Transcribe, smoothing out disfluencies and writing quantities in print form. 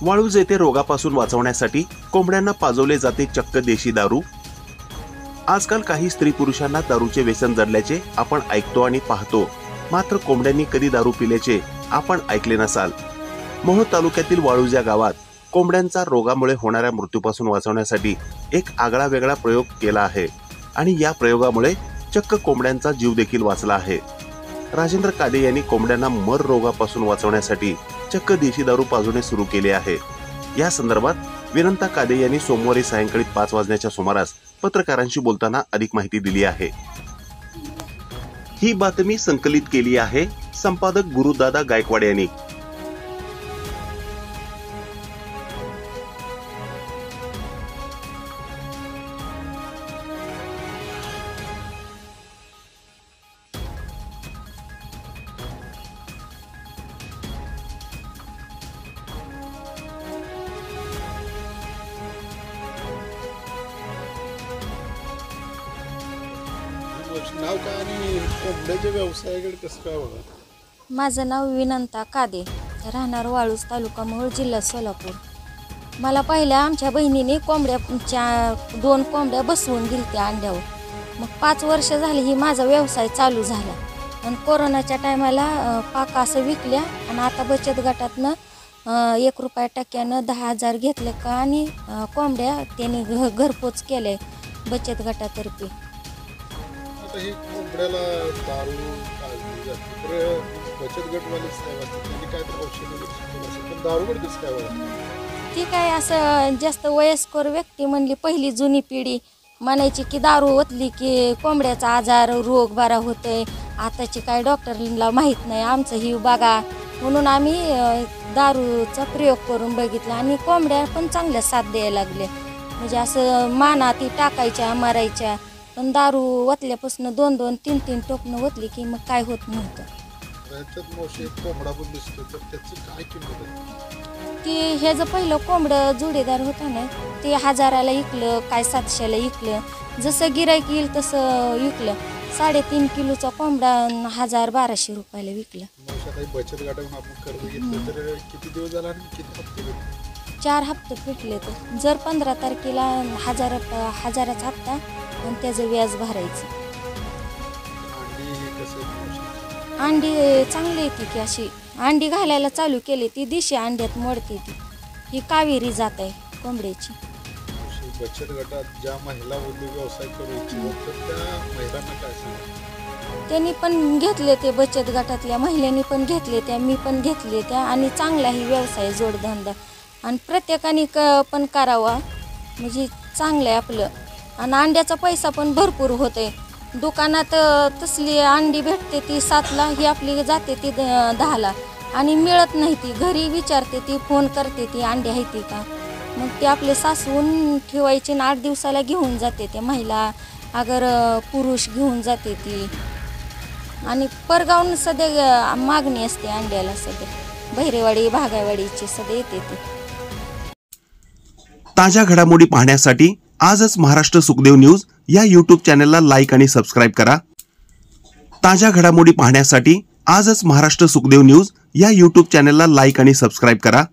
वाळूज येथे रोगापासून वाचवण्यासाठी कोंबड्यांना पाजवले जाते चक्क देशी दारू। आजकाल काही स्त्री पुरुषांना दारूचे व्यसन जडल्याचे आपण ऐकतो आणि पाहतो, मात्र कोंबड्यांनी कधी दारू पिल्याचे आपण ऐकले नसाल। मोहोळ तालुक्यातील वाळूज या गावात कोंबड्यांचा रोगामुळे होणाऱ्या मृत्यूपासून वाचवण्यासाठी एक आगळा वेगळा प्रयोग केला आहे आणि या प्रयोगामुळे चक्क कोंबड्यांचा जीव देखील वाचला आहे। राजेंद्र कादे यांनी कोंबड्यांना मर रोगापासून वाचवण्यासाठी चक्क देशी दारू पाजवणे सुरू केले आहे। या संदर्भात विनंता कादे यांनी सोमवारी सायंकाळी 5 वाजण्याच्या सुमारास पत्रकारांशी बोलताना अधिक माहिती दिली आहे। ही बातमी संकलित केली आहे संपादक गुरुदादा गायकवाड यांनी। नाव काय आणि कोंबड्याच्या व्यवसायाकडे कसं काय बघा? माझं नाव विनंता कादे, राहणार वाळूज, तालुका मोहोळ, जिल्हा सोलापूर। मला पहिल्या आमच्या बहिणीने कोंबड्याच्या 2 कोंबड्या बसवून दिलत्या अंड्यावर। मग 5 वर्ष झाली ही माझा व्यवसाय चालू झाला आणि कोरोनाच्या टायमाला पाका असं विकल्या आणि आता बचत गटातनं 1 रुपया टक्क्यानं 10,000 घेतले का आणि कोंबड्या त्यांनी घरपोच केले बचत गटातर्फे। ही कोंबड्याला दारू पाजली जाते तर बचत गटवाले साहेब असतात त्यांनी काय तर औषध वगैरे पण दारूकडे कसं काय बघा? ती काय असं जास्त वयस्कर व्यक्ती म्हणली, पहिली जुनी पिढी म्हणायची की दारू ओतली की कोंबड्याचा आजार रोग बरा होतोय, आताची काय डॉक्टरला माहीत नाही, आमचं ही बघा म्हणून आम्ही दारूचा प्रयोग करून बघितला आणि कोंबड्या पण चांगल्या साथ द्यायला लागले। म्हणजे असं माना ती टाकायच्या मारायच्या, पण दारू ओतल्यापासून 2-2, 3-3 टोपणं ओतली की मग काय होत नव्हतं। त्याच्यात मोशी कोंबडा पण दिसतो तर त्याची काय किंमत आहे? की ह्याचं पहिलं कोंबडं जोडीदार होतं ना, ते 1000ला विकलं, काय 700ला विकलं, जसं गिराईक येईल तसं विकलं। 3.5 किलोचा कोंबडा 1000-1200 रुपयाला विकला। बचत गटातून आपण कर्ज घेतलं तर किती दिवस झाला आणि किती हप्ते भेटले? 4 हप्ते भेटले। तर जर 15 तारखेला 1000चा हप्ता आणि त्याचं व्याज भरायचं। अंडी चांगली येते की अशी अंडी घालायला चालू केली ती दिशी अंड्यात मोडते ती। ही कावेरी जात आहे कोंबड्याची। बचत गटात ज्या महिला उद्योग व्यवसाय करू इच्छितात तर त्या महिलांना काय सांगा? त्यांनी पण घेतले ते बचत गटातल्या महिलांनी पण घेतले त्या, मी पण घेतले त्या आणि चांगलाही व्यवसाय जोडधंदा आणि प्रत्येकाने पण करावा म्हणजे चांगलं आहे आपलं। आणि अंड्याचा पैसा पण भरपूर होतोय। दुकानात तसली अंडी भेटते ती 7ला, ही आपली जाते ती 10ला आणि मिळत नाही ती, घरी विचारते ती, फोन करते ती अंडी आहे ती का, मग ते आपले सासवून ठेवायचे आणि 8 दिवसाला घेऊन जाते ते महिला, अगर पुरुष घेऊन जाते ती। आणि परगावून सध्या मागणी असते अंड्याला, सध्या बहिरेवाडी भागायवाडीची सध्या येते ती। ताज्या घडामोडी पाहण्यासाठी आजच महाराष्ट्र सुखदेव न्यूज या YouTube चॅनलला लाईक आणि सबस्क्राईब करा। ताज्या घडामोडी पाहण्यासाठी आजच महाराष्ट्र सुखदेव न्यूज या YouTube चॅनलला लाईक आणि सबस्क्राईब करा।